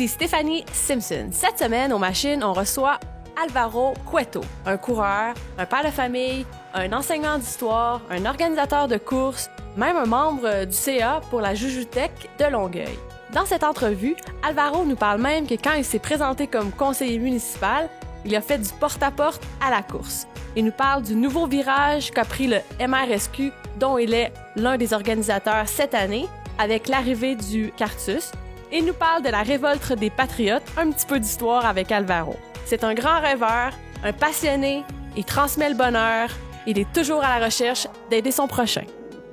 Ici Stéphanie Simpson. Cette semaine, aux machines, on reçoit Alvaro Cueto, un coureur, un père de famille, un enseignant d'histoire, un organisateur de courses, même un membre du CA pour la Jujutech de Longueuil. Dans cette entrevue, Alvaro nous parle même que quand il s'est présenté comme conseiller municipal, il a fait du porte-à-porte à la course. Il nous parle du nouveau virage qu'a pris le MRSQ, dont il est l'un des organisateurs cette année, avec l'arrivée du Cartus. Et il nous parle de la révolte des Patriotes, un petit peu d'histoire avec Alvaro. C'est un grand rêveur, un passionné, il transmet le bonheur, il est toujours à la recherche d'aider son prochain.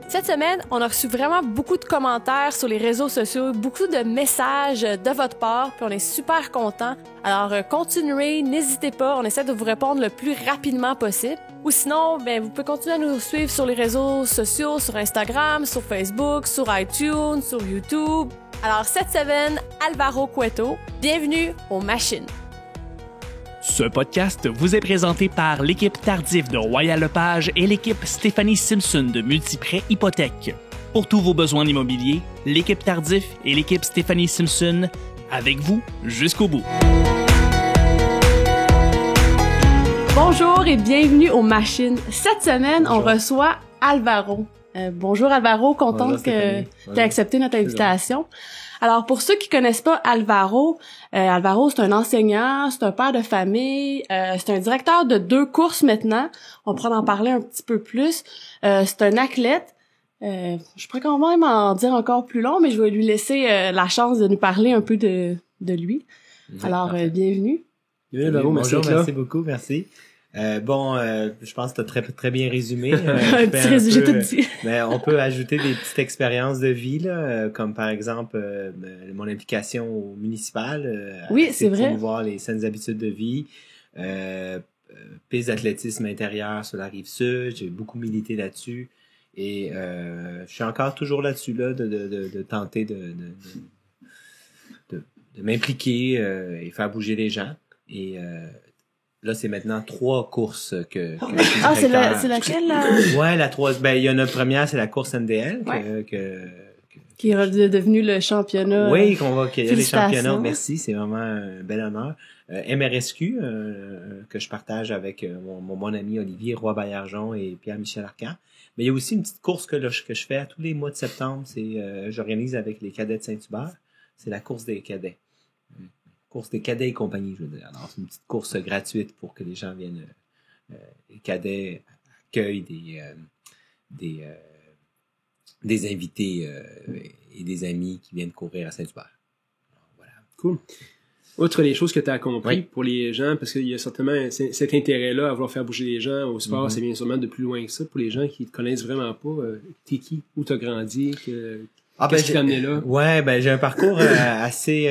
Cette semaine, on a reçu vraiment beaucoup de commentaires sur les réseaux sociaux, beaucoup de messages de votre part, puis on est super contents. Alors, continuez, n'hésitez pas, on essaie de vous répondre le plus rapidement possible. Ou sinon, vous pouvez continuer à nous suivre sur les réseaux sociaux, sur Instagram, sur Facebook, sur iTunes, sur YouTube. Alors, cette semaine, Alvaro Cueto, bienvenue aux machines. Ce podcast vous est présenté par l'équipe Tardif de Royal Lepage et l'équipe Stéphanie Simpson de Multiprêt Hypothèque. Pour tous vos besoins immobiliers, l'équipe Tardif et l'équipe Stéphanie Simpson, avec vous jusqu'au bout. Bonjour et bienvenue aux machines. Cette semaine, on reçoit Alvaro. Bonjour Alvaro, contente que tu aies accepté notre invitation. Alors, pour ceux qui connaissent pas Alvaro, Alvaro, c'est un enseignant, c'est un père de famille, c'est un directeur de 2 courses maintenant. On pourra en parler un petit peu plus. C'est un athlète. Je pourrais quand même en dire encore plus long, mais je vais lui laisser la chance de nous parler un peu de lui. Alors, bienvenue. Oui, Alvaro, merci beaucoup, merci. Je pense que tu as très bien résumé. Un petit résumé, j'ai tout dit. Mais on peut ajouter des petites expériences de vie, là, comme par exemple mon implication au municipal. Oui, c'est vrai. Promouvoir les saines habitudes de vie. Piste d'athlétisme intérieur sur la rive sud. J'ai beaucoup milité là-dessus. Et je suis encore toujours là-dessus, là, de tenter de m'impliquer et faire bouger les gens. Et là, c'est maintenant 3 courses que c'est laquelle, là? Ouais, la 3. Il y en a une première, c'est la course NDL, qui est devenu le championnat. Oui, qu'il y a les championnats. Merci, c'est vraiment un bel honneur. MRSQ, que je partage avec mon bon ami Olivier Roy-Baillargeon et Pierre-Michel Arcan. Mais il y a aussi une petite course que je fais tous les mois de septembre. J'organise avec les cadets de Saint-Hubert. C'est la course des cadets. Course des cadets et compagnie, je veux dire. Alors, c'est une petite course gratuite pour que les gens viennent. Les cadets accueillent des invités et des amis qui viennent courir à Saint-Hubert. Voilà. Cool. Outre les choses que tu as compris pour les gens, parce qu'il y a certainement cet intérêt-là à vouloir faire bouger les gens au sport, c'est bien sûrement de plus loin que ça. Pour les gens qui te connaissent vraiment pas, t'es qui? Où t'as grandi? Qu'est-ce qui t'a amené là? Ouais, j'ai un parcours assez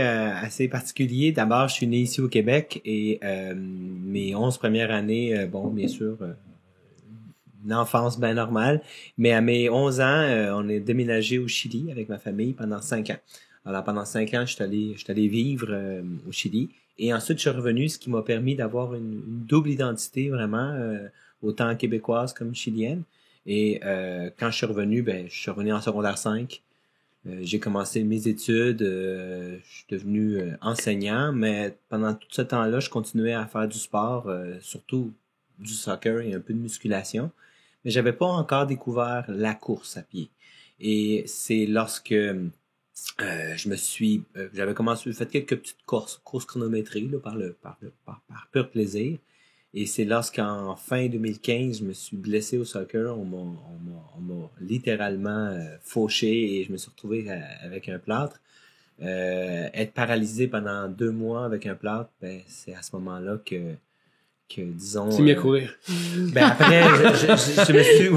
particulier. D'abord, je suis né ici au Québec et mes 11 premières années, bien sûr, une enfance bien normale. Mais à mes 11 ans, on est déménagé au Chili avec ma famille pendant 5 ans. Alors, pendant 5 ans, je suis allé vivre au Chili. Et ensuite, je suis revenu, ce qui m'a permis d'avoir une double identité vraiment, autant québécoise comme chilienne. Et quand je suis revenu en secondaire 5. J'ai commencé mes études, je suis devenu enseignant, mais pendant tout ce temps-là, je continuais à faire du sport, surtout du soccer et un peu de musculation. Mais j'avais pas encore découvert la course à pied. Et c'est lorsque j'avais fait quelques petites courses chronométrées là, par pur plaisir. Et c'est lorsqu'en fin 2015, je me suis blessé au soccer, on m'a littéralement fauché et je me suis retrouvé avec un plâtre. Être paralysé pendant 2 mois avec un plâtre, c'est à ce moment-là que disons... Tu mis à courir. Après, je me suis...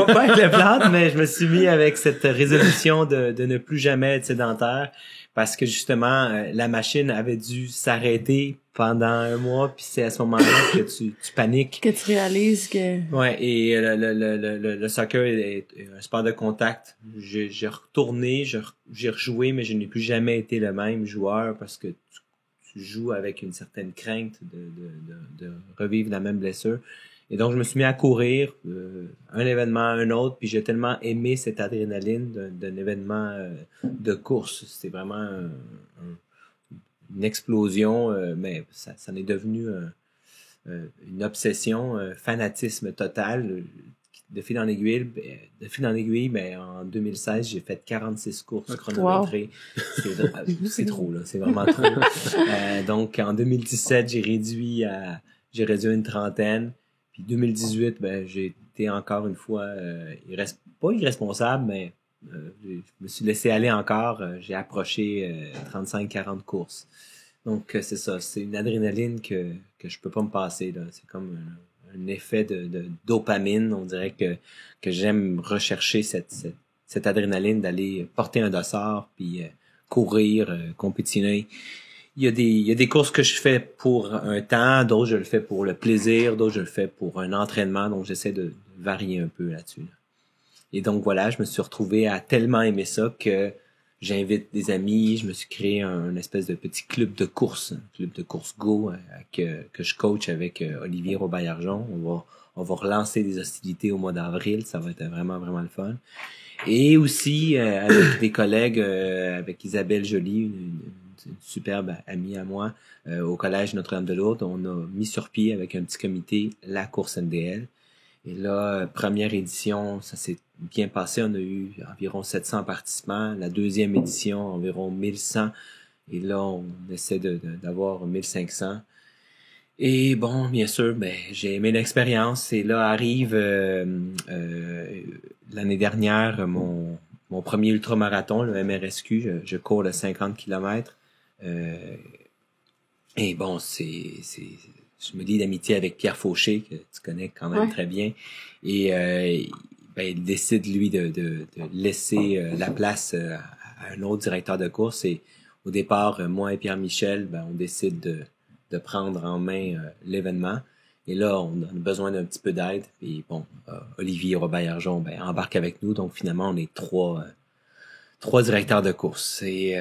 pas avec le plâtre, mais je me suis mis avec cette résolution de ne plus jamais être sédentaire parce que justement, la machine avait dû s'arrêter pendant 1 mois, puis c'est à ce moment-là que tu paniques. Que tu réalises que... Ouais, et le soccer est un sport de contact. J'ai retourné, j'ai rejoué, mais je n'ai plus jamais été le même joueur parce que tu joues avec une certaine crainte de revivre la même blessure. Et donc, je me suis mis à courir, un événement à un autre, puis j'ai tellement aimé cette adrénaline d'un événement de course. C'était vraiment une explosion, mais ça en est devenu une obsession, un fanatisme total. De fil en aiguille, en 2016, j'ai fait 46 courses chronométrées. Wow. C'est trop, là. C'est vraiment trop. Donc, en 2017, j'ai réduit à une trentaine. Puis 2018, j'ai été encore une fois, pas irresponsable, mais je me suis laissé aller encore. J'ai approché 35-40 courses. Donc, c'est ça. C'est une adrénaline que je peux pas me passer, là. C'est comme un effet de dopamine. On dirait que j'aime rechercher cette adrénaline d'aller porter un dossard puis courir, compétitionner. Il y a des courses que je fais pour un temps, d'autres je le fais pour le plaisir, d'autres je le fais pour un entraînement, donc j'essaie de varier un peu là-dessus. Et donc voilà, je me suis retrouvé à tellement aimer ça que j'invite des amis, je me suis créé un espèce de petit club de course Go que je coach avec Olivier Robitaille-Arjon. On va relancer des hostilités au mois d'avril, ça va être vraiment, vraiment le fun. Et aussi avec des collègues, avec Isabelle Joly, une superbe amie à moi, au collège Notre-Dame-de-Lourdes, on a mis sur pied avec un petit comité la course NDL. Et là, première édition, ça s'est bien passé. On a eu environ 700 participants. La deuxième édition, environ 1100. Et là, on essaie d'avoir 1500. Et bon, bien sûr, j'ai aimé l'expérience. Et là arrive l'année dernière mon premier ultramarathon, le MRSQ. Je cours le 50 km. Et bon, je me lie d'amitié avec Pierre Fauché, que tu connais quand même très bien. Et il décide, lui, de laisser la place à un autre directeur de course. Et au départ, moi et Pierre-Michel, on décide de prendre en main l'événement. Et là, on a besoin d'un petit peu d'aide. Et bon, Olivier Robitaille-Arjon embarque avec nous. Donc finalement, on est trois directeurs de course. Et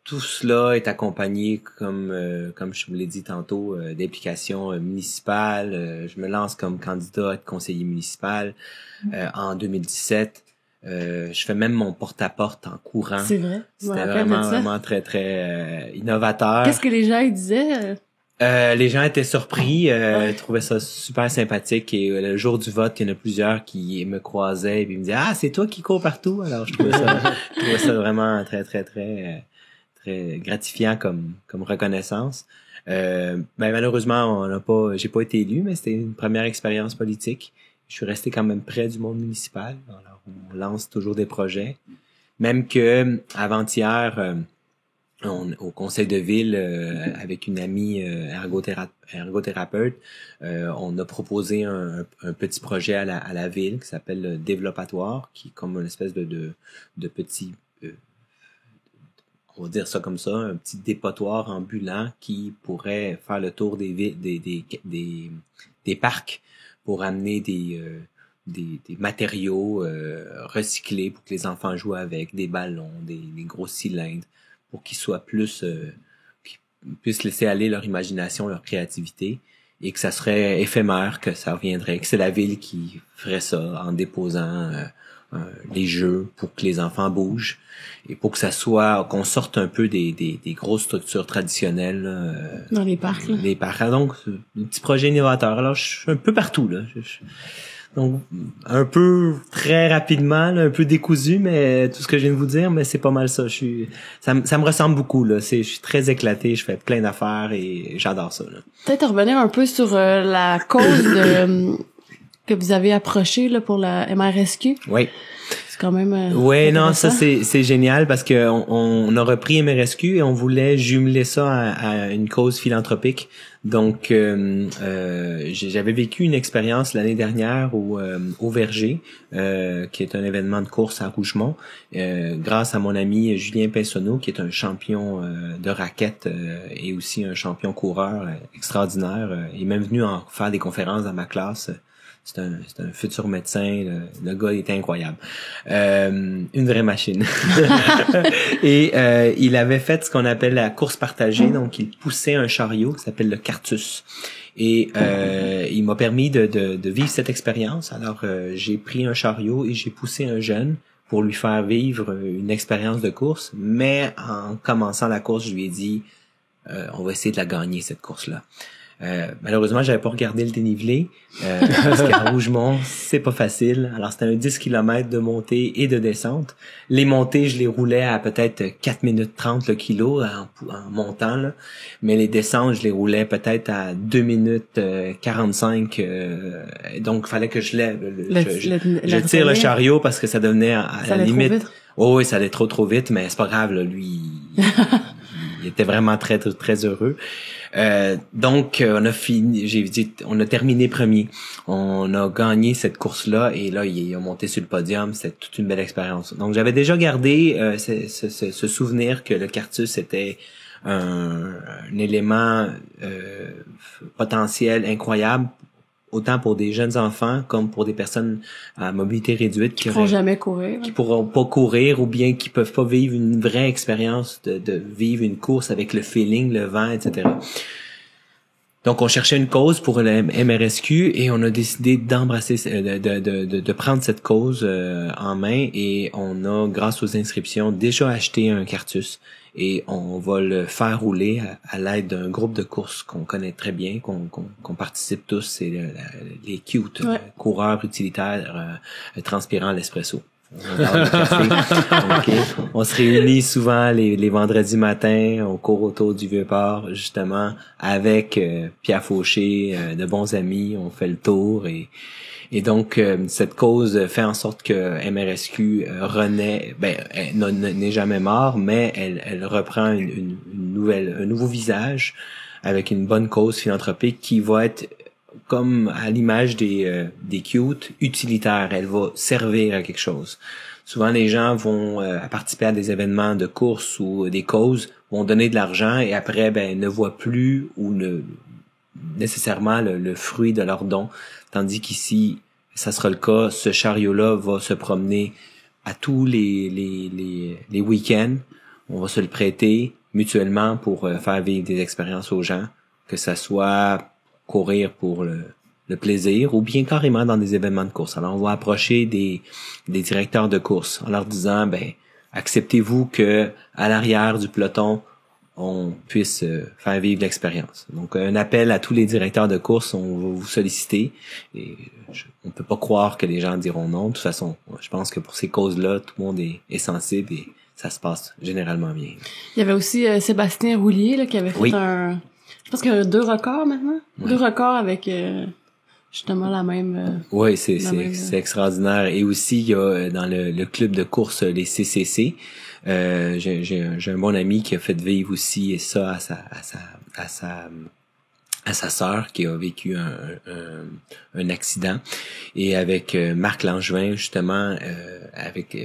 tout cela est accompagné, comme je vous l'ai dit tantôt, d'implications municipales. Je me lance comme candidat à être conseiller municipal en 2017. Je fais même mon porte-à-porte en courant. C'est vrai. C'était vraiment très, très innovateur. Qu'est-ce que les gens ils disaient? Les gens étaient surpris, trouvaient ça super sympathique et le jour du vote, il y en a plusieurs qui me croisaient et puis me disaient « Ah, c'est toi qui cours partout? » Alors je trouvais ça vraiment très, très, très, très gratifiant comme reconnaissance. Malheureusement, j'ai pas été élu, mais c'était une première expérience politique. Je suis resté quand même près du monde municipal. Alors on lance toujours des projets. Même que avant-hier, au conseil de ville, avec une amie ergothérapeute, on a proposé un petit projet à la ville qui s'appelle le Développatoire, qui est comme une espèce de petit, on va dire ça comme ça, un petit dépotoir ambulant qui pourrait faire le tour des parcs pour amener des matériaux recyclés pour que les enfants jouent avec, des ballons, des gros cylindres, pour qu'ils soient plus, qu'ils puissent laisser aller leur imagination, leur créativité, et que ça serait éphémère, que ça reviendrait, que c'est la ville qui ferait ça en déposant les jeux pour que les enfants bougent, et pour que ça soit, qu'on sorte un peu des grosses structures traditionnelles dans les parcs. Les parcs. Donc, un petit projet innovateur. Alors, je suis un peu partout, là. Donc, un peu très rapidement, là, un peu décousu, mais tout ce que je viens de vous dire, mais c'est pas mal ça. Ça me ressemble beaucoup, là. Je suis très éclaté, je fais plein d'affaires et j'adore ça, là. Peut-être revenir un peu sur la cause que vous avez approchée là pour la MRSQ. Oui. C'est quand même. Ouais, non, ça c'est génial parce que on a repris MRSQ et on voulait jumeler ça à une cause philanthropique. Donc, j'avais vécu une expérience l'année dernière au Verger, qui est un événement de course à Rougemont, grâce à mon ami Julien Pinsonneau, qui est un champion de raquettes et aussi un champion coureur extraordinaire. Il est même venu en faire des conférences dans ma classe. C'est un futur médecin. Le gars était incroyable. Une vraie machine. Et il avait fait ce qu'on appelle la course partagée. Donc, il poussait un chariot qui s'appelle le Cartus. Et il m'a permis de vivre cette expérience. Alors, j'ai pris un chariot et j'ai poussé un jeune pour lui faire vivre une expérience de course. Mais en commençant la course, je lui ai dit on va essayer de la gagner, cette course-là. Malheureusement, j'avais pas regardé le dénivelé, parce qu'à Rougemont, c'est pas facile. Alors, c'était un 10 km de montée et de descente. Les montées, je les roulais à peut-être 4 minutes 30 le kilo en montant, là. Mais les descentes, je les roulais peut-être à 2 minutes 45. Donc, il fallait que je lève. Je tire le chariot parce que ça devenait à la limite. Oh, oui, ça allait trop vite, mais c'est pas grave, là. Lui, il était vraiment très, très, très heureux. Donc, on a terminé premier. On a gagné cette course-là et là, il a monté sur le podium. C'était toute une belle expérience. Donc, j'avais déjà gardé ce souvenir que le Quartus était un élément potentiel incroyable, autant pour des jeunes enfants comme pour des personnes à mobilité réduite qui pourront jamais courir, qui pourront pas courir ou bien qui peuvent pas vivre une vraie expérience de vivre une course avec le feeling, le vent, etc. Donc on cherchait une cause pour le MRSQ et on a décidé d'embrasser, de prendre cette cause en main et on a, grâce aux inscriptions, déjà acheté un Quartus. Et on va le faire rouler à l'aide d'un groupe de courses qu'on connaît très bien, qu'on participe tous, c'est les cute, coureurs utilitaires transpirant l'espresso. On se réunit souvent les vendredis matins, on court autour du Vieux-Port, justement, avec Pierre Fauché, de bons amis, on fait le tour et donc, cette cause fait en sorte que MRSQ renaît, n'est jamais mort, mais elle reprend un nouveau visage avec une bonne cause philanthropique qui va être, comme à l'image des cute, utilitaire. Elle va servir à quelque chose. Souvent, les gens vont participer à des événements de course ou des causes, vont donner de l'argent et après, ne voient plus ou nécessairement le fruit de leur don. Tandis qu'ici, ça sera le cas, ce chariot-là va se promener à tous les week-ends. On va se le prêter mutuellement pour faire vivre des expériences aux gens, que ça soit courir pour le plaisir ou bien carrément dans des événements de course. Alors, on va approcher des directeurs de course en leur disant, acceptez-vous que à l'arrière du peloton, on puisse faire vivre l'expérience. Donc, un appel à tous les directeurs de course, on va vous solliciter. Et on peut pas croire que les gens diront non. De toute façon, je pense que pour ces causes-là, tout le monde est sensible et ça se passe généralement bien. Il y avait aussi Sébastien Roulier là, qui avait fait je pense qu'il y a 2 records maintenant. 2 records avec justement la même... oui, c'est extraordinaire. Et aussi, il y a dans le club de course, les CCC, j'ai un bon ami qui a fait vivre aussi ça à sa sœur qui a vécu un accident, et avec Marc Langevin justement avec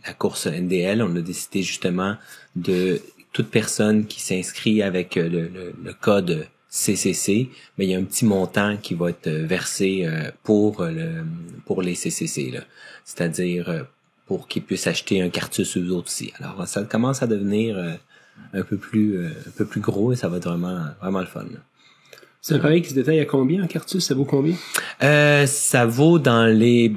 la course NDL, on a décidé justement de toute personne qui s'inscrit avec le code CCC, mais il y a un petit montant qui va être versé pour les CCC là, c'est-à-dire pour qu'ils puissent acheter un Quartus eux autres aussi. Alors ça commence à devenir un peu plus gros et ça va être vraiment le fun. C'est un appareil qui se détaille à combien en Quartus? Ça vaut combien? Ça vaut dans les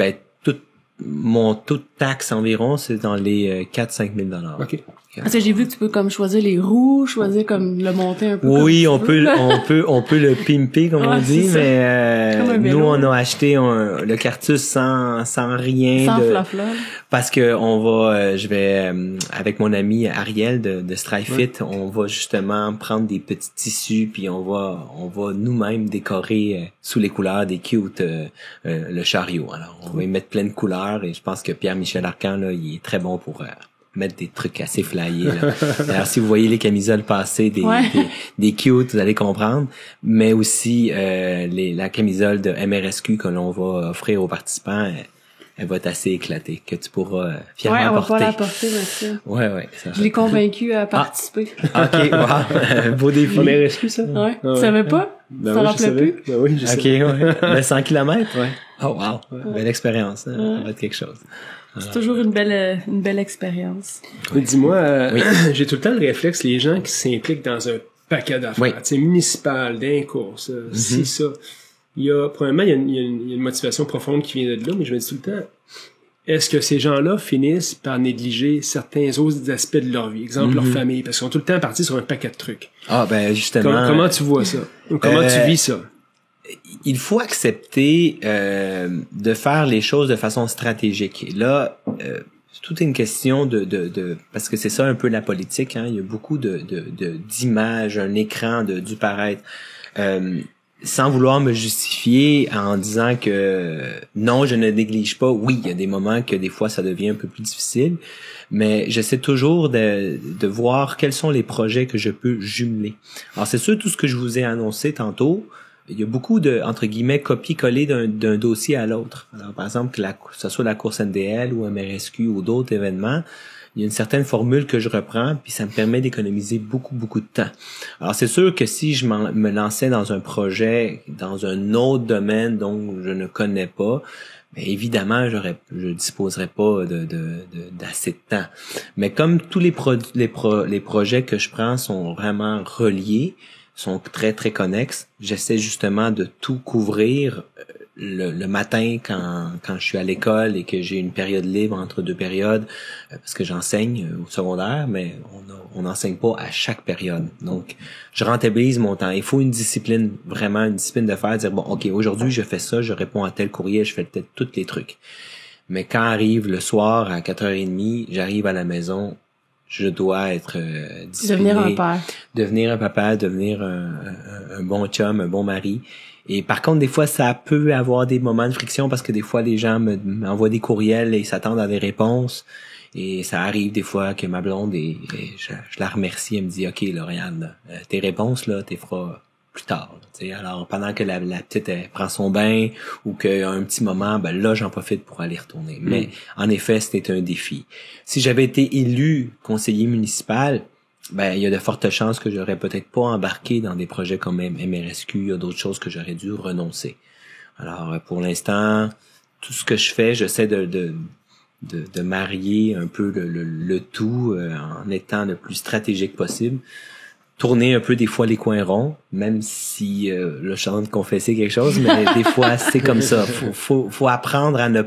toute taxe environ, c'est dans les 4-5 000 $. OK. Parce que j'ai vu que tu peux comme choisir les roues, choisir comme le monter un peu. Oui, on peut le pimper comme on dit, mais nous on a acheté le Quartus sans rien sans flafla. Parce que je vais avec mon ami Ariel de Strifefit, on va justement prendre des petits tissus puis on va nous-mêmes décorer sous les couleurs des cute le chariot. Alors on va y mettre plein de couleurs et je pense que Pierre-Michel Arcan là, il est très bon pour mettre des trucs assez flyés là. D'ailleurs, si vous voyez les camisoles passer des cute, vous allez comprendre, mais aussi la camisole de MRSQ que l'on va offrir aux participants, elle va être assez éclatée, que tu pourras fièrement porter. Ouais, on va pas la porter, monsieur. Ouais. Je l'ai convaincu à participer. OK, wow. Beau défi. MRSQ, ça? Ouais. Tu savais pas? Ça t'en rappelait plus? Ben oui, je sais. OK, ouais. 100 km, ouais. Oh, wow. Belle expérience, hein. Ça va être quelque chose. C'est toujours une belle expérience. Dis-moi, j'ai tout le temps le réflexe, les gens qui s'impliquent dans un paquet d'affaires, tu sais, municipal, d'un course, c'est ça. Probablement, il y a une motivation profonde qui vient de là, mais je me dis tout le temps, est-ce que ces gens-là finissent par négliger certains autres aspects de leur vie? Exemple, leur famille, parce qu'ils sont tout le temps partis sur un paquet de trucs. Ah, ben, justement. Comment tu vois ça? Comment tu vis ça? Il faut accepter de faire les choses de façon stratégique. Là, tout est une question de parce que c'est ça un peu la politique, hein. Il y a beaucoup d'images, un écran du paraître. Sans vouloir me justifier en disant que non, je ne néglige pas. Oui, il y a des moments que des fois ça devient un peu plus difficile, mais j'essaie toujours de voir quels sont les projets que je peux jumeler. Alors c'est sûr, tout ce que je vous ai annoncé tantôt, il y a beaucoup de, entre guillemets, copier-coller d'un dossier à l'autre. Alors par exemple, que ce soit la course NDL ou MRSQ ou d'autres événements, il y a une certaine formule que je reprends, puis ça me permet d'économiser beaucoup de temps. Alors c'est sûr que si je me lançais dans un projet, dans un autre domaine dont je ne connais pas, bien évidemment, je disposerais pas d'assez de temps. Mais comme tous les projets que je prends sont vraiment reliés, sont très connexes, j'essaie justement de tout couvrir le matin quand je suis à l'école et que j'ai une période libre entre deux périodes, parce que j'enseigne au secondaire, mais on n'enseigne pas à chaque période. Donc, je rentabilise mon temps. Il faut une discipline, vraiment une discipline de faire, dire, bon, OK, aujourd'hui, je fais ça, je réponds à tel courrier, je fais peut-être tous les trucs. Mais quand arrive le soir à 4h30, j'arrive à la maison, je dois être discipliné. Devenir un père. Devenir un papa, devenir un bon chum, un bon mari. Et par contre, des fois, ça peut avoir des moments de friction parce que des fois, les gens m'envoient des courriels et s'attendent à des réponses. Et ça arrive des fois que ma blonde, et je la remercie, elle me dit, OK, Lauriane, tes réponses, là, t'es feras plus tard. T'sais. Alors, pendant que la petite elle prend son bain ou qu'il y a un petit moment, ben là, j'en profite pour aller retourner. Mais en effet, c'était un défi. Si j'avais été élu conseiller municipal, ben il y a de fortes chances que j'aurais peut-être pas embarqué dans des projets comme MRSQ, il y a d'autres choses que j'aurais dû renoncer. Alors pour l'instant, tout ce que je fais, j'essaie de marier un peu le tout en étant le plus stratégique possible. Tourner un peu des fois les coins ronds, même si là je suis en train de confesser quelque chose, mais des fois c'est comme ça. Faut apprendre à ne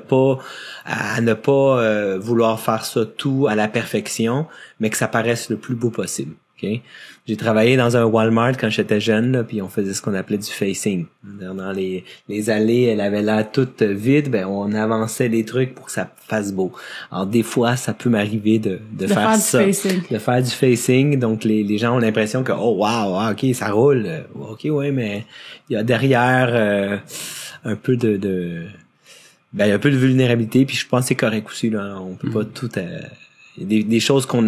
pas vouloir faire ça tout à la perfection, mais que ça paraisse le plus beau possible. Okay? J'ai travaillé dans un Walmart quand j'étais jeune, là, puis on faisait ce qu'on appelait du facing. Dans les allées, elle avait l'air toute vide, ben on avançait les trucs pour que ça fasse beau. Alors des fois, ça peut m'arriver de faire ça, de faire du facing. Donc les gens ont l'impression que oh wow, ok, ça roule, ok ouais, mais il y a derrière un peu un peu de vulnérabilité. Puis je pense que c'est correct aussi là, on peut pas tout. Des choses qu'on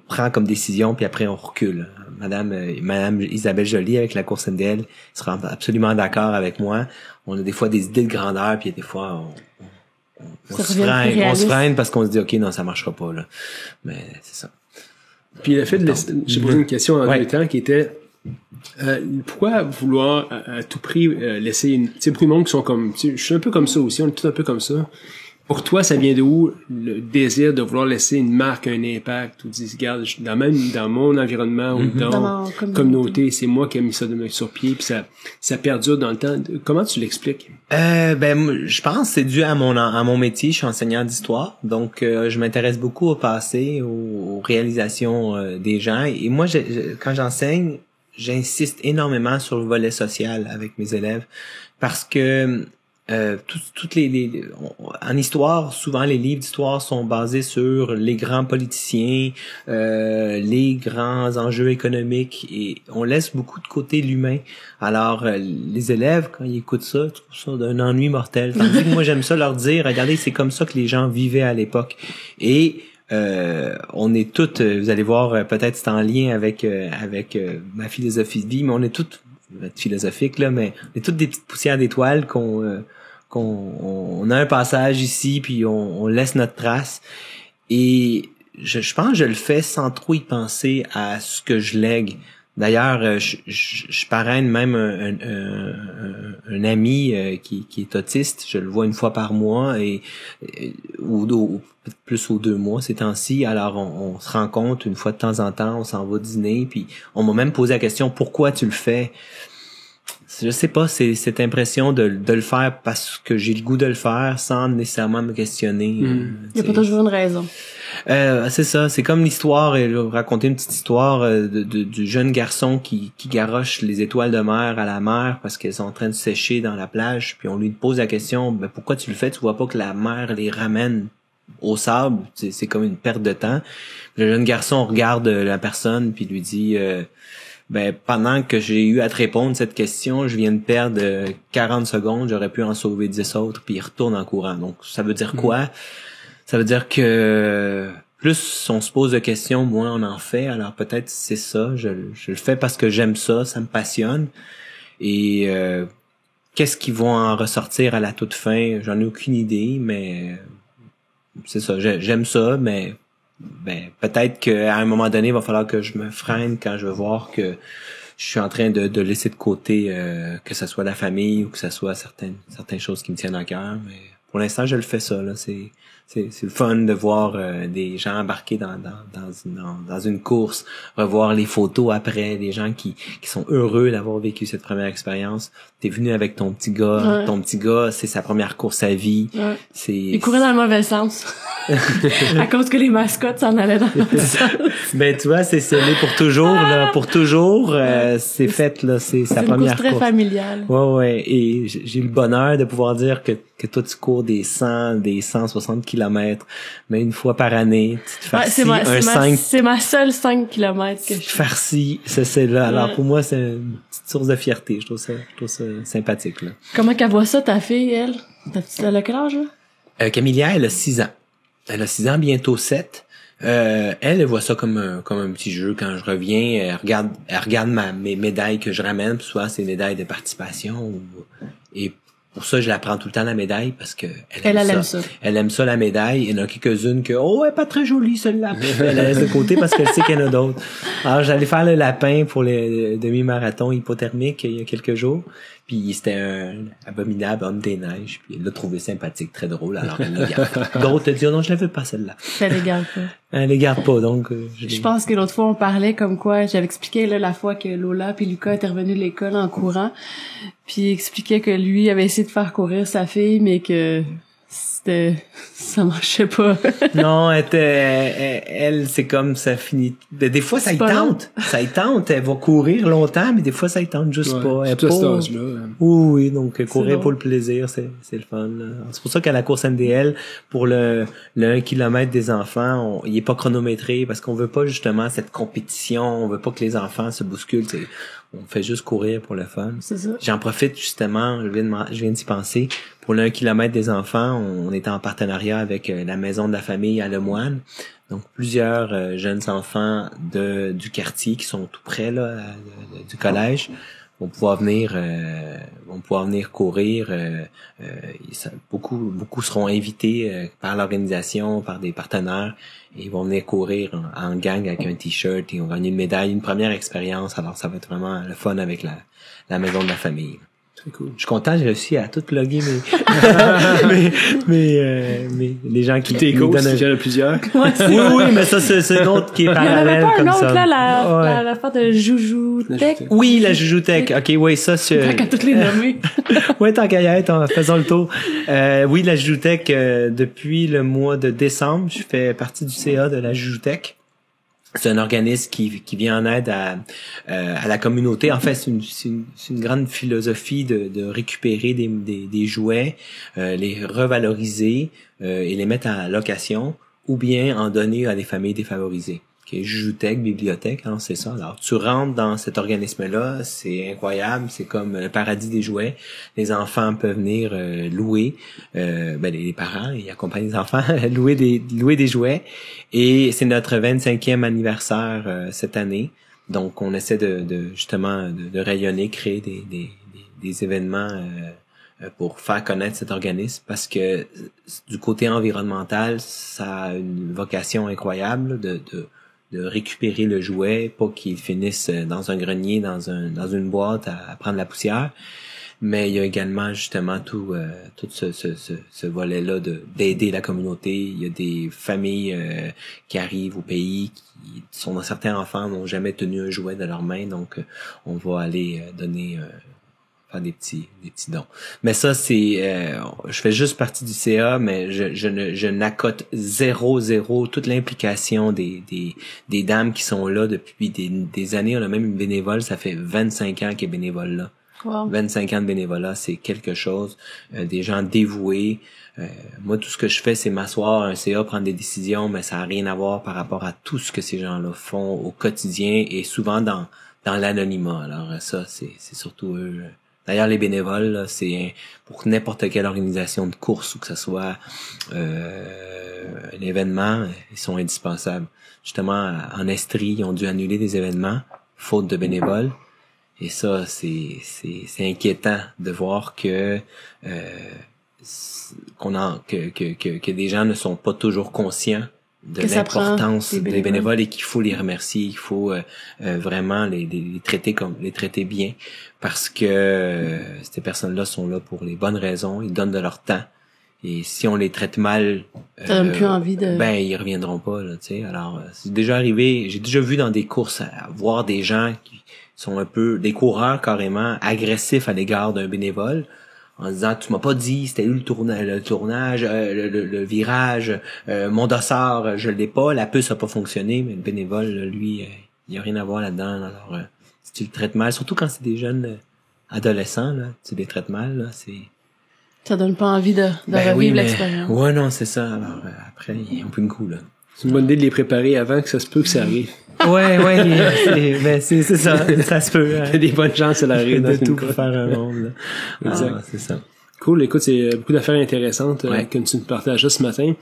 prend comme décision puis après on recule. Madame Isabelle Joly avec la course NDL sera absolument d'accord avec moi. On a des fois des idées de grandeur puis des fois on se freine parce qu'on se dit OK, non, ça marchera pas là. Mais c'est ça. Puis le fait de j'ai posé une question en deux temps qui était pourquoi vouloir à tout prix laisser une, tu sais, beaucoup de monde qui sont comme, tu sais, je suis un peu comme ça aussi, on est tous un peu comme ça. Pour toi, ça vient de où le désir de vouloir laisser une marque, un impact, ou dire, regarde, dans mon environnement ou dans ma communauté, c'est moi qui ai mis ça sur pied, puis ça perdure dans le temps. Comment tu l'expliques? Je pense que c'est dû à mon métier. Je suis enseignant d'histoire, donc je m'intéresse beaucoup au passé, aux réalisations des gens. Et moi, quand j'enseigne, j'insiste énormément sur le volet social avec mes élèves, parce que en histoire, souvent les livres d'histoire sont basés sur les grands politiciens, les grands enjeux économiques, et on laisse beaucoup de côté l'humain. Alors les élèves, quand ils écoutent ça, trouvent ça d'un ennui mortel. Tandis que moi j'aime ça leur dire, regardez, c'est comme ça que les gens vivaient à l'époque. Et on est toutes, vous allez voir, peut-être c'est en lien avec ma philosophie de vie, mais on est toutes philosophiques là, mais on est toutes des petites poussières d'étoiles qu'on a un passage ici, puis on laisse notre trace. Et je pense que je le fais sans trop y penser à ce que je lègue. D'ailleurs, je parraine même un ami qui est autiste. Je le vois une fois par mois ou plus aux 2 mois ces temps-ci. Alors on se rencontre une fois de temps en temps, on s'en va dîner, puis on m'a même posé la question pourquoi tu le fais. je sais pas, c'est cette impression de le faire parce que j'ai le goût de le faire sans nécessairement me questionner. Il y a pas toujours une raison. C'est ça, c'est comme l'histoire, et raconter une petite histoire du jeune garçon qui garoche les étoiles de mer à la mer parce qu'elles sont en train de sécher dans la plage, puis on lui pose la question, ben pourquoi tu le fais, tu vois pas que la mer les ramène au sable, c'est comme une perte de temps. Le jeune garçon regarde la personne puis lui dit ben pendant que j'ai eu à te répondre cette question, je viens de perdre 40 secondes, j'aurais pu en sauver 10 autres, puis il retourne en courant. Donc ça veut dire quoi? Ça veut dire que plus on se pose de questions, moins on en fait. Alors peut-être c'est ça, je le fais parce que j'aime ça, ça me passionne. Et qu'est-ce qui va en ressortir à la toute fin? J'en ai aucune idée, mais c'est ça, j'aime ça, mais peut-être qu'à un moment donné, il va falloir que je me freine quand je vais voir que je suis en train de laisser de côté que ce soit la famille ou que ce soit certaines choses qui me tiennent à cœur. Mais pour l'instant, je le fais ça, là. C'est le fun de voir des gens embarquer dans une course, revoir les photos après, des gens qui sont heureux d'avoir vécu cette première expérience. T'es venu avec ton petit gars, c'est sa première course à vie. Ouais. Il courait dans le mauvais sens. À cause que les mascottes s'en allaient dans le mauvais sens. Ben tu vois, c'est scellé pour toujours, là, pour toujours. C'est fait, là, c'est sa première course. C'est une course très familiale. Ouais, et j'ai le bonheur de pouvoir dire que toi tu cours des 160 kilomètres, mais une fois par année, tu te farcis c'est ma seule 5 kilomètres que je fais. Farci, c'est là. Alors pour moi, c'est une petite source de fierté. Je trouve ça sympathique, là. Comment qu'elle voit ça, ta fille, elle? Elle a quel âge, là? Camilla, elle a 6 ans. Elle a 6 ans, bientôt 7. Elle voit ça comme un petit jeu. Quand je reviens, elle regarde mes médailles que je ramène, puis souvent c'est médailles de participation. Et pour ça, je la prends tout le temps, la médaille, parce que elle aime ça. Elle aime ça, la médaille. Il y en a quelques-unes que, elle est pas très jolie, celle-là. Elle la laisse de côté parce qu'elle sait qu'il y en a d'autres. Alors, j'allais faire le lapin pour le demi-marathon hypothermique il y a quelques jours. Puis c'était un abominable homme des neiges. Puis elle l'a trouvé sympathique, très drôle. Alors elle le garde. D'autres te disent, non, je la veux pas, celle-là. Elle les garde pas. Elle les garde pas, donc. Je pense que l'autre fois, on parlait comme quoi, j'avais expliqué là la fois que Lola puis Lucas étaient revenus de l'école en courant. Puis il expliquait que lui avait essayé de faire courir sa fille, mais que ça marchait pas. Non, elle, c'est comme ça finit. Des fois, ça y tente. Ça y tente. Elle va courir longtemps, mais des fois, ça y tente juste pas. Elle tout cet âge-là. Oui, donc courir pour le plaisir, c'est le fun. Là. C'est pour ça qu'à la course MDL, pour le 1 kilomètre des enfants, il est pas chronométré parce qu'on veut pas justement cette compétition. On veut pas que les enfants se bousculent. On fait juste courir pour le fun. C'est ça. J'en profite justement, je viens d'y penser. Pour le 1 kilomètre des enfants, on est en partenariat avec la Maison de la Famille à Lemoine. Donc plusieurs jeunes enfants du quartier qui sont tout près là du collège vont pouvoir venir courir. Beaucoup seront invités par l'organisation, par des partenaires, et ils vont venir courir en gang avec un t-shirt et ils vont gagner une médaille, une première expérience. Alors ça va être vraiment le fun avec la Maison de la Famille. Très cool. Je suis content, j'ai réussi à tout plugger mais les gens qui tes courses, il y en a plusieurs. Oui, mais ça c'est une autre qui est parallèle comme ça. Il y en avait pas un autre là, l'affaire de Joujoutech. Oui, la Joujoutech. OK, oui, ça c'est tant qu'à toutes les nommer. Oui, tant qu'à y être, faisons le tour. Oui, la Joujoutech, depuis le mois de décembre, je fais partie du CA de la Joujoutech. C'est un organisme qui vient en aide à la communauté. En fait, c'est une grande philosophie de récupérer des jouets, les revaloriser et les mettre en location, ou bien en donner à des familles défavorisées. Okay, Joujoutech, bibliothèque, hein, c'est ça. Alors, tu rentres dans cet organisme-là, c'est incroyable, c'est comme le paradis des jouets. Les enfants peuvent venir louer, les parents, ils accompagnent les enfants, louer des jouets. Et c'est notre 25e anniversaire cette année. Donc, on essaie justement de rayonner, créer des événements pour faire connaître cet organisme, parce que du côté environnemental, ça a une vocation incroyable de récupérer le jouet, pas qu'il finisse dans un grenier, dans une boîte à prendre la poussière. Mais il y a également justement tout ce volet-là d'aider la communauté. Il y a des familles qui arrivent au pays qui sont, certains enfants n'ont jamais tenu un jouet de leurs mains, donc on va aller donner faire des petits dons. Mais ça, c'est, je fais juste partie du CA, mais je n'accote zéro toute l'implication des dames qui sont là depuis des années. On a même une bénévole, ça fait 25 ans qu'elle est bénévole là. Wow. 25 ans de bénévolat, c'est quelque chose. Des gens dévoués. Moi, tout ce que je fais, c'est m'asseoir à un CA, prendre des décisions, mais ça n'a rien à voir par rapport à tout ce que ces gens-là font au quotidien et souvent dans l'anonymat. Alors ça, c'est surtout eux. D'ailleurs, les bénévoles, là, c'est pour n'importe quelle organisation de course ou que ce soit un événement, ils sont indispensables. Justement, en Estrie, ils ont dû annuler des événements faute de bénévoles. Et ça, c'est inquiétant de voir que que des gens ne sont pas toujours conscients de l'importance des bénévoles et qu'il faut les remercier, il faut vraiment les traiter bien parce que ces personnes-là sont là pour les bonnes raisons, ils donnent de leur temps et si on les traite mal, ça donne plus envie de. Ben ils reviendront pas là, tu sais. Alors c'est déjà arrivé, j'ai déjà vu dans des courses voir des gens qui sont un peu des coureurs carrément agressifs à l'égard d'un bénévole. En disant, tu m'as pas dit, c'était où le tournage, le virage, mon dossard, je l'ai pas, la puce a pas fonctionné, mais le bénévole, lui, il y a rien à voir là-dedans. Alors, si tu le traites mal, surtout quand c'est des jeunes adolescents, là, tu les traites mal, là, c'est... Ça donne pas envie de revivre l'expérience. Ouais, non, c'est ça. Alors, après, ils ont plus une coup, là. C'est une bonne idée de les préparer avant que ça se peut que ça arrive. Ouais, c'est ça se peut. Il y a des bonnes chances, ça arrive de tout pour faire un monde, là. Exact. Ah, c'est ça. Cool, écoute, c'est beaucoup d'affaires intéressantes que tu nous partages ce matin.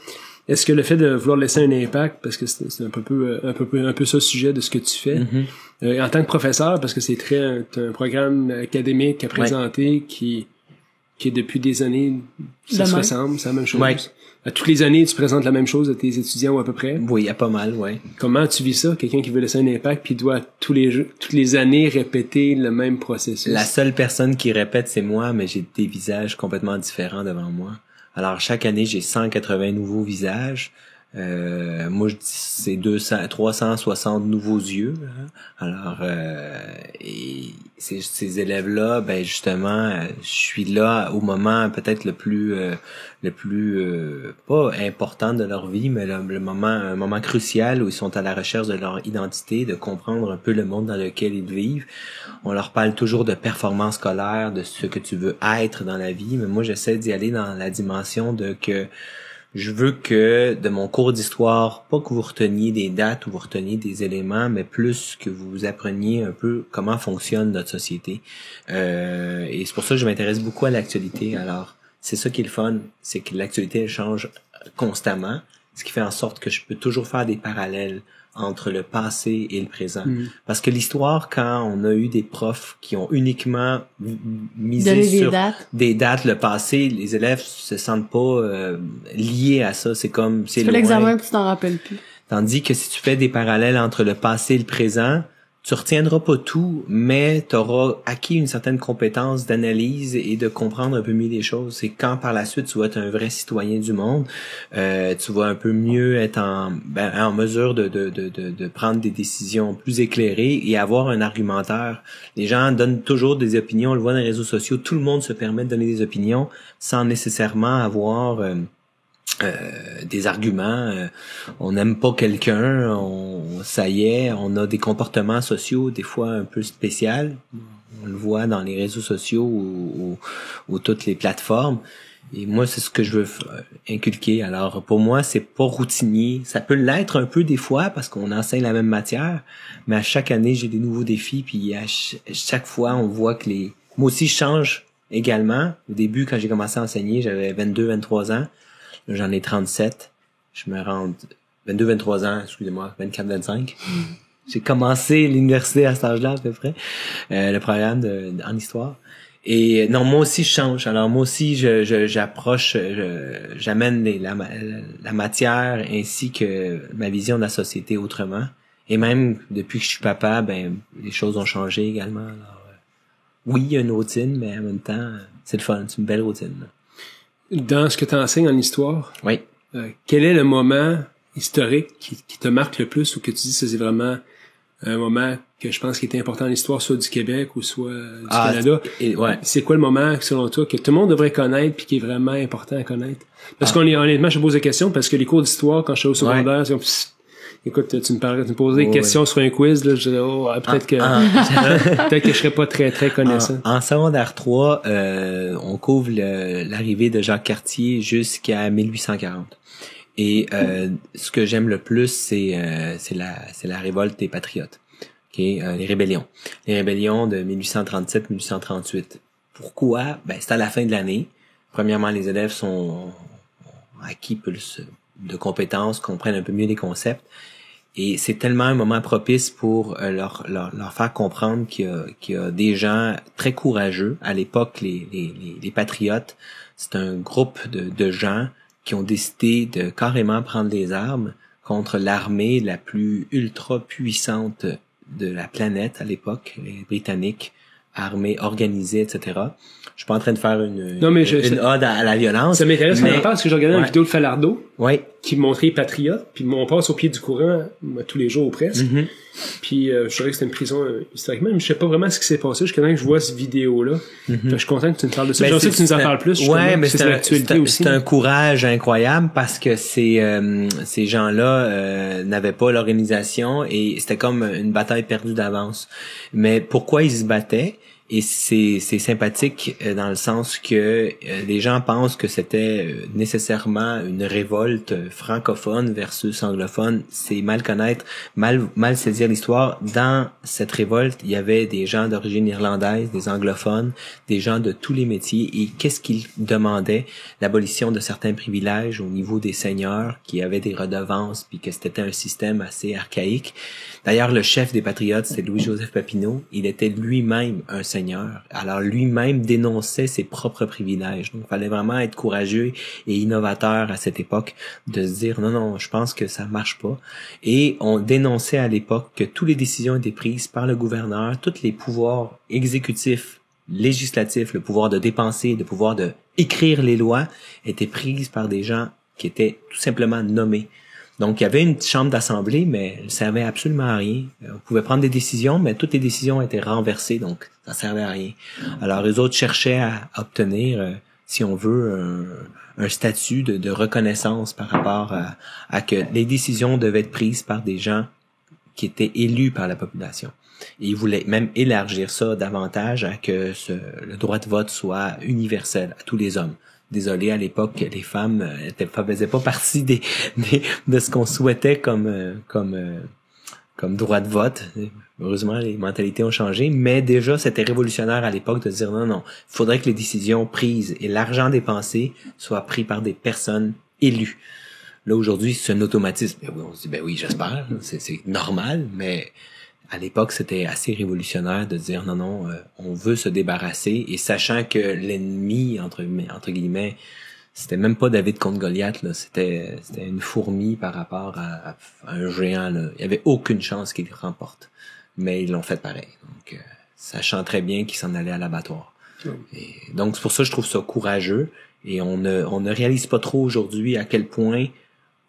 Est-ce que le fait de vouloir laisser un impact, parce que c'est un peu ça le sujet de ce que tu fais, en tant que professeur, parce que c'est un programme académique à présenter qui est depuis des années, ça se ressemble, c'est la même chose. Ouais. À toutes les années, tu présentes la même chose à tes étudiants ou à peu près? Oui, il y a pas mal, ouais. Comment tu vis ça? Quelqu'un qui veut laisser un impact puis doit toutes les années répéter le même processus? La seule personne qui répète, c'est moi, mais j'ai des visages complètement différents devant moi. Alors, chaque année, j'ai 180 nouveaux visages. Moi, je dis c'est 360 nouveaux yeux. Hein. Alors, et ces élèves-là, ben justement, je suis là au moment peut-être le plus pas important de leur vie, mais un moment crucial où ils sont à la recherche de leur identité, de comprendre un peu le monde dans lequel ils vivent. On leur parle toujours de performance scolaire, de ce que tu veux être dans la vie, mais moi, j'essaie d'y aller dans la dimension de que je veux que de mon cours d'histoire, pas que vous reteniez des dates ou vous reteniez des éléments, mais plus que vous appreniez un peu comment fonctionne notre société. Et c'est pour ça que je m'intéresse beaucoup à l'actualité. Alors, c'est ça qui est le fun, c'est que l'actualité, elle change constamment, ce qui fait en sorte que je peux toujours faire des parallèles entre le passé et le présent. Parce que l'histoire, quand on a eu des profs qui ont uniquement misé sur des dates, le passé, les élèves se sentent pas liés à ça. C'est comme, c'est loin. Tu fais l'examen puis tu t'en rappelles plus. Tandis que si tu fais des parallèles entre le passé et le présent, tu retiendras pas tout, mais tu auras acquis une certaine compétence d'analyse et de comprendre un peu mieux les choses. C'est quand par la suite tu vas être un vrai citoyen du monde, tu vas un peu mieux être en mesure de prendre des décisions plus éclairées et avoir un argumentaire. Les gens donnent toujours des opinions, on le voit dans les réseaux sociaux, tout le monde se permet de donner des opinions sans nécessairement avoir des arguments. On n'aime pas quelqu'un, ça y est, on a des comportements sociaux des fois un peu spéciaux. On le voit dans les réseaux sociaux ou toutes les plateformes. Et moi, c'est ce que je veux inculquer. Alors, pour moi, c'est pas routinier. Ça peut l'être un peu des fois parce qu'on enseigne la même matière, mais à chaque année, j'ai des nouveaux défis. Puis à chaque fois, on voit que moi aussi, je change également. Au début, quand j'ai commencé à enseigner, j'avais 22, 23 ans. Là, j'en ai 37. Je me rends 22, 23 ans, excusez-moi, 24, 25. J'ai commencé l'université à cet âge-là, à peu près. Le programme en histoire. Et non, moi aussi, je change. Alors, moi aussi, j'approche, j'amène la matière ainsi que ma vision de la société autrement. Et même, depuis que je suis papa, ben, les choses ont changé également. Alors, oui, il y a une routine, mais en même temps, c'est le fun. C'est une belle routine, là. Dans ce que tu enseignes en histoire, oui. Quel est le moment historique qui te marque le plus ou que tu dis ça c'est vraiment un moment que je pense qui était important dans l'histoire, soit du Québec ou soit du Canada. Ouais. C'est quoi le moment, selon toi, que tout le monde devrait connaître puis qui est vraiment important à connaître? Parce honnêtement, je te pose des questions parce que les cours d'histoire, quand je suis au secondaire, c'est comme, écoute, tu me posais des questions sur un quiz, là, je disais, peut-être que je serais pas très, très connaissant. En secondaire 3, on couvre l'arrivée de Jacques Cartier jusqu'à 1840. Et ce que j'aime le plus, c'est la révolte des patriotes. Les rébellions. Les rébellions de 1837-1838. Pourquoi? C'est à la fin de l'année. Premièrement, les élèves ont acquis plus de compétences, comprennent un peu mieux les concepts. Et c'est tellement un moment propice pour leur faire comprendre qu'il y a des gens très courageux. À l'époque, les patriotes, c'est un groupe de gens qui ont décidé de carrément prendre les armes contre l'armée la plus ultra puissante de la planète à l'époque, les Britanniques, armée organisée, etc. Je suis pas en train de faire une ode à la violence. Ça m'intéresse qu'on en parle parce que j'ai regardé une vidéo de Falardeau qui montrait les patriotes, puis on passe au pied du courant tous les jours ou presque. Mm-hmm. Puis je savais que c'était une prison historiquement, mais je sais pas vraiment ce qui s'est passé jusqu'à temps que je vois cette vidéo-là. Fait que je suis content que tu nous parles de ça. Je sais que tu nous en parles plus. Ouais, mais c'est un courage incroyable parce que ces gens-là n'avaient pas l'organisation et c'était comme une bataille perdue d'avance. Mais pourquoi ils se battaient? Et c'est sympathique dans le sens que les gens pensent que c'était nécessairement une révolte francophone versus anglophone. C'est mal connaître, mal saisir l'histoire. Dans cette révolte, il y avait des gens d'origine irlandaise, des anglophones, des gens de tous les métiers. Et qu'est-ce qu'ils demandaient? L'abolition de certains privilèges au niveau des seigneurs qui avaient des redevances, puis que c'était un système assez archaïque. D'ailleurs, le chef des patriotes, c'est Louis-Joseph Papineau. Il était lui-même un seigneur. Alors, lui-même dénonçait ses propres privilèges. Donc, il fallait vraiment être courageux et innovateur à cette époque de se dire, non, je pense que ça marche pas. Et on dénonçait à l'époque que toutes les décisions étaient prises par le gouverneur, tous les pouvoirs exécutifs, législatifs, le pouvoir de dépenser, le pouvoir de écrire les lois, étaient prises par des gens qui étaient tout simplement nommés. Donc, il y avait une chambre d'assemblée, mais elle servait absolument à rien. On pouvait prendre des décisions, mais toutes les décisions étaient renversées, donc ça servait à rien. Alors, les autres cherchaient à obtenir, si on veut, un statut de reconnaissance par rapport à que les décisions devaient être prises par des gens qui étaient élus par la population. Et ils voulaient même élargir ça davantage à que le droit de vote soit universel à tous les hommes. Désolé, à l'époque, les femmes faisaient pas partie de ce qu'on souhaitait comme droit de vote. Heureusement, les mentalités ont changé, mais déjà, c'était révolutionnaire à l'époque de dire non, il faudrait que les décisions prises et l'argent dépensé soient pris par des personnes élues. Là, aujourd'hui, c'est un automatisme. On se dit, oui, j'espère, c'est normal, mais à l'époque, c'était assez révolutionnaire de dire non, on veut se débarrasser, et sachant que l'ennemi, entre guillemets, c'était même pas David contre Goliath, là, c'était une fourmi par rapport à un géant, là. Il y avait aucune chance qu'il remporte. Mais ils l'ont fait pareil. Donc, sachant très bien qu'ils s'en allaient à l'abattoir. Et donc, c'est pour ça que je trouve ça courageux, et on ne réalise pas trop aujourd'hui à quel point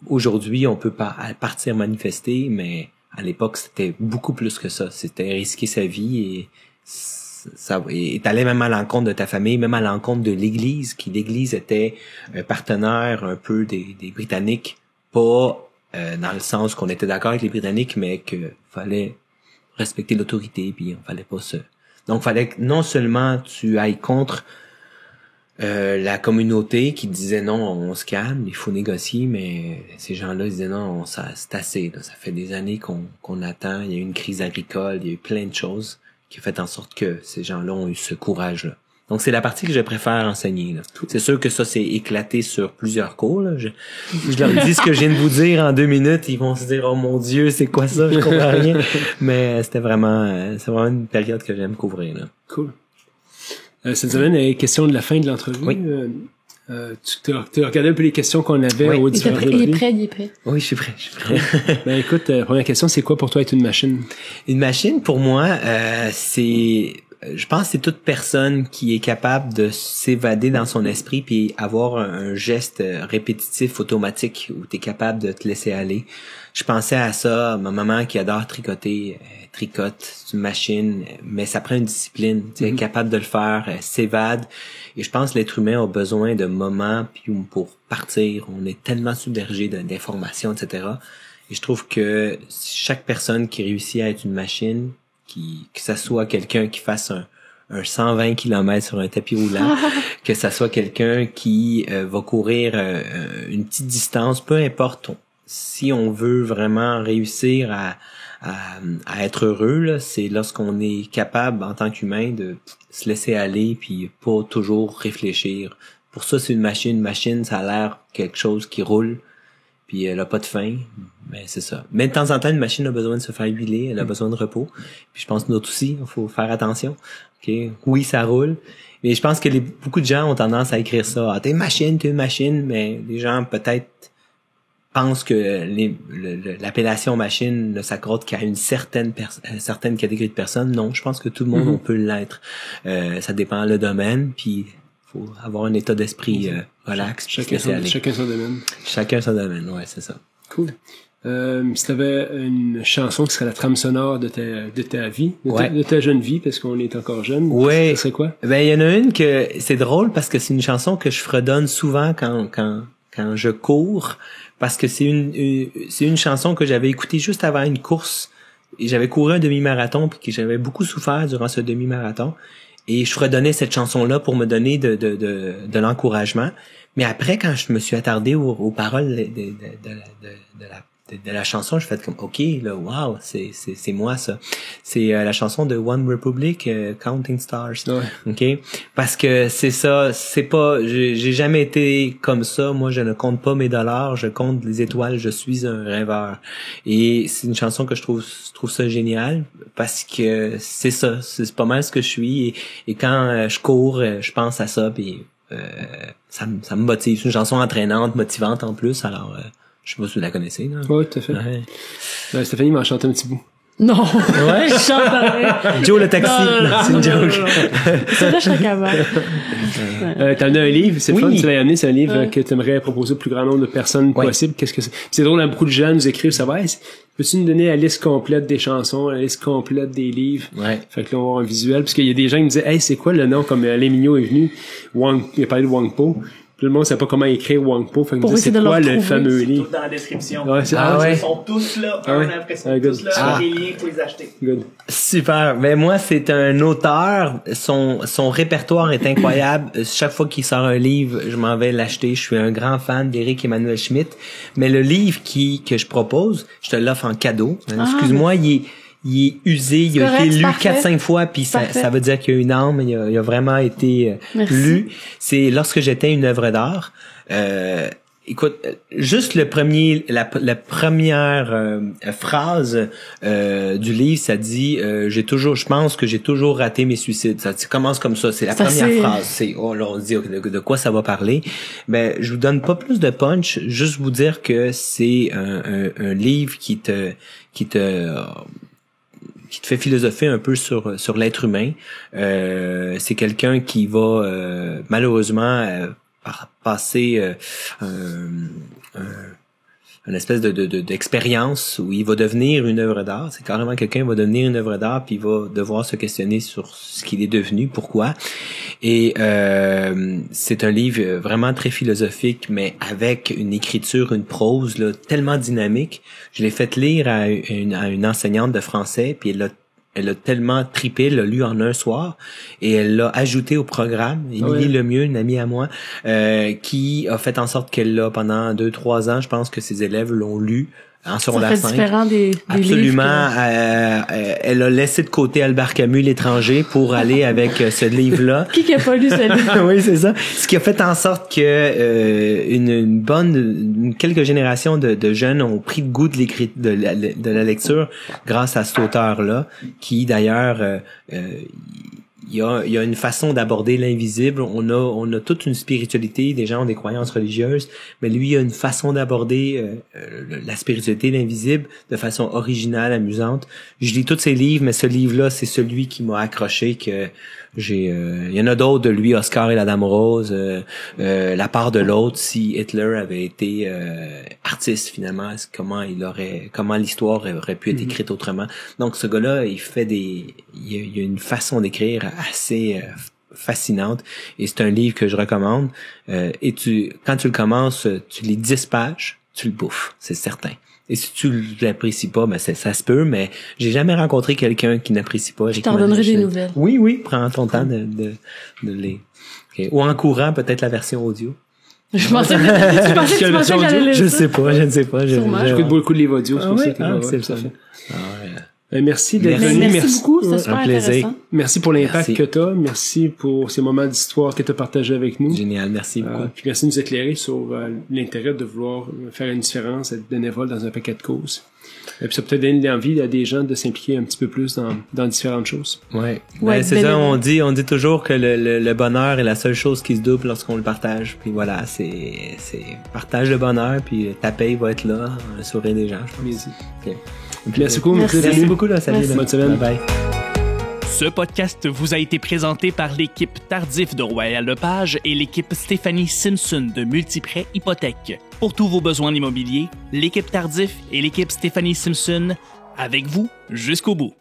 aujourd'hui on peut pas partir manifester, mais à l'époque, c'était beaucoup plus que ça. C'était risquer sa vie et t'allais même à l'encontre de ta famille, même à l'encontre de l'Église, l'Église était un partenaire un peu des Britanniques, pas dans le sens qu'on était d'accord avec les Britanniques, mais que fallait respecter l'autorité, puis on fallait pas donc fallait que non seulement tu ailles contre la communauté qui disait non, on se calme, il faut négocier, mais ces gens-là ils disaient non, c'est assez, là, ça fait des années qu'on attend, il y a eu une crise agricole, il y a eu plein de choses qui ont fait en sorte que ces gens-là ont eu ce courage-là. Donc c'est la partie que je préfère enseigner, là. C'est sûr que ça c'est éclaté sur plusieurs cours, là. Je leur dis ce que je viens de vous dire en 2 minutes, ils vont se dire oh mon Dieu, c'est quoi ça, je comprends rien. Mais c'est vraiment une période que j'aime couvrir, là. Cool. Cette semaine, il y a une question de la fin de l'entrevue. Oui. Tu as regardé un peu les questions qu'on avait au différents Il est prêt. Oui, je suis prêt. Écoute, première question, c'est quoi pour toi être une machine? Une machine, pour moi, c'est je pense que c'est toute personne qui est capable de s'évader dans son esprit puis avoir un geste répétitif automatique où tu es capable de te laisser aller. Je pensais à ça, ma maman qui adore tricoter, tricote, c'est une machine, mais ça prend une discipline, tu sais, capable de le faire, s'évade. Et je pense que l'être humain a besoin de moments puis pour partir. On est tellement submergé d'informations, etc. Et je trouve que chaque personne qui réussit à être une machine, que ça soit quelqu'un qui fasse un 120 km sur un tapis roulant, que ça soit quelqu'un qui va courir une petite distance, peu importe. Si on veut vraiment réussir à être heureux, là, c'est lorsqu'on est capable en tant qu'humain de se laisser aller puis pas toujours réfléchir. Pour ça, c'est une machine. Une machine, ça a l'air quelque chose qui roule puis elle a pas de fin. Mais c'est ça. Mais de temps en temps, une machine a besoin de se faire huiler, elle a besoin de repos. Puis je pense que nous autres aussi, il faut faire attention. Okay? Oui, ça roule. Mais je pense que beaucoup de gens ont tendance à écrire ça. Ah, t'es une machine, mais les gens peut-être pensent que l'appellation machine ne s'accorde qu'à une certaine catégorie de personnes. Non, je pense que tout le monde on peut l'être. Ça dépend le domaine, puis faut avoir un état d'esprit relax. Chacun son domaine. Chacun son domaine, ouais, c'est ça. Cool. Si t'avais une chanson qui serait la trame sonore de ta vie, de ta jeune vie, parce qu'on est encore jeune, ouais. Ça serait quoi? Ben, il y en a une que c'est drôle parce que c'est une chanson que je fredonne souvent quand je cours, parce que c'est une chanson que j'avais écoutée juste avant une course. Et j'avais couru un demi-marathon puis que j'avais beaucoup souffert durant ce demi-marathon. Et je fredonnais cette chanson-là pour me donner de l'encouragement. Mais après, quand je me suis attardé aux paroles de la chanson, je fais comme, OK, là, wow, c'est moi, ça. C'est la chanson de One Republic, Counting Stars. Ouais. OK? Parce que c'est ça, c'est pas, j'ai jamais été comme ça. Moi, je ne compte pas mes dollars, je compte les étoiles, je suis un rêveur. Et c'est une chanson que je trouve ça génial parce que c'est ça, c'est pas mal ce que je suis. Et quand je cours, je pense à ça, puis ça me motive. C'est une chanson entraînante, motivante en plus, alors... je sais pas si vous la connaissez, non? Oui, tout à fait. Ouais. Stéphanie m'a chanté un petit bout. Non! Ouais? Je chanterais. Joe le taxi. Non, c'est une joke. Ça, là, je serais capable. T'as amené un livre, c'est Oui. fun, tu l'as amené, c'est un livre que tu aimerais proposer au plus grand nombre de personnes possible. Qu'est-ce que c'est? C'est drôle, beaucoup de gens nous écrivent, ça va, peux-tu nous donner la liste complète des chansons, la liste complète des livres? Ouais. Fait que là, on va avoir un visuel, parce qu'il y a des gens qui me disaient, hey, c'est quoi le nom, comme Alain Mignot est venu, il a parlé de Wang Po. Tout le monde sait pas comment écrire Wang Po. Fait que me dit, c'est quoi le fameux livre? Tout dans la description. Ouais, ouais. Ils sont tous là, un après tous là, les liens, faut les acheter. Good. Super. Ben moi, c'est un auteur. Son répertoire est incroyable. Chaque fois qu'il sort un livre, je m'en vais l'acheter. Je suis un grand fan d'Éric Emmanuel Schmitt. Mais le livre que je propose, je te l'offre en cadeau. Excuse-moi, il est usé, il a été lu 4-5 fois, puis ça veut dire qu'il y a une âme, il a vraiment été lu. C'est Lorsque j'étais une œuvre d'art. Écoute, juste la première phrase du livre, ça dit je pense que j'ai toujours raté mes suicides. Ça commence comme ça, c'est la première phrase. C'est là on se dit de quoi ça va parler. Ben je vous donne pas plus de punch, juste vous dire que c'est un livre qui te fait philosopher un peu sur l'être humain. C'est quelqu'un qui va malheureusement passer une espèce d'expérience où il va devenir une œuvre d'art. C'est carrément quelqu'un qui va devenir une œuvre d'art puis il va devoir se questionner sur ce qu'il est devenu, pourquoi. Et c'est un livre vraiment très philosophique, mais avec une écriture, une prose là, tellement dynamique. Je l'ai fait lire à une enseignante de français, puis elle a tellement trippé, elle l'a lu en un soir et elle l'a ajouté au programme. Émilie Lemieux, une amie à moi, qui a fait en sorte qu'elle l'a pendant 2-3 ans, je pense que ses élèves l'ont lu en secondaire 5. Ça fait différent des Absolument. livres Elle a laissé de côté Albert Camus, L'étranger, pour aller avec ce livre-là. Qui a pas lu ce livre? Oui, c'est ça. Ce qui a fait en sorte que quelques générations de jeunes ont pris le goût de la lecture grâce à cet auteur-là, qui d'ailleurs il y a une façon d'aborder l'invisible. On a toute une spiritualité, des gens ont des croyances religieuses, mais lui, il a une façon d'aborder la spiritualité, l'invisible, de façon originale, amusante. Je lis tous ses livres, mais ce livre-là, c'est celui qui m'a accroché, que il y en a d'autres de lui, Oscar et la Dame Rose, La part de l'autre, si Hitler avait été artiste finalement, comment l'histoire aurait pu être écrite autrement. Donc ce gars-là, il y a une façon d'écrire assez fascinante, et c'est un livre que je recommande. Et quand tu le commences, tu lis 10 pages, tu le bouffes, c'est certain. Et si tu l'apprécies pas, ben ça se peut, mais j'ai jamais rencontré quelqu'un qui n'apprécie pas. Je t'en donnerai des nouvelles. Oui, prends ton temps de les... Okay. Ou en courant, peut-être la version audio. Je pensais que j'allais lire ça. Je ne sais pas. J'écoute beaucoup de livres audio, c'est pour ça que c'est ça. Merci d'être venu. Merci beaucoup, c'était super intéressant. Merci pour l'impact que tu as. Merci pour ces moments d'histoire que tu as partagé avec nous. Génial, merci beaucoup. Puis merci de nous éclairer sur l'intérêt de vouloir faire une différence, être bénévole dans un paquet de causes. Et puis ça peut peut-être donner l'envie à des gens de s'impliquer un petit peu plus dans différentes choses. Ouais, c'est ça, on dit toujours que le bonheur est la seule chose qui se double lorsqu'on le partage. Puis voilà, c'est partage le bonheur, puis ta paye va être là, le sourire des gens, je pense. Okay. Merci beaucoup. Merci beaucoup, là. Salut. Bonne semaine. Bye. Ce podcast vous a été présenté par l'équipe Tardif de Royal Lepage et l'équipe Stéphanie Simpson de Multiprêt Hypothèque. Pour tous vos besoins immobiliers, l'équipe Tardif et l'équipe Stéphanie Simpson, avec vous jusqu'au bout.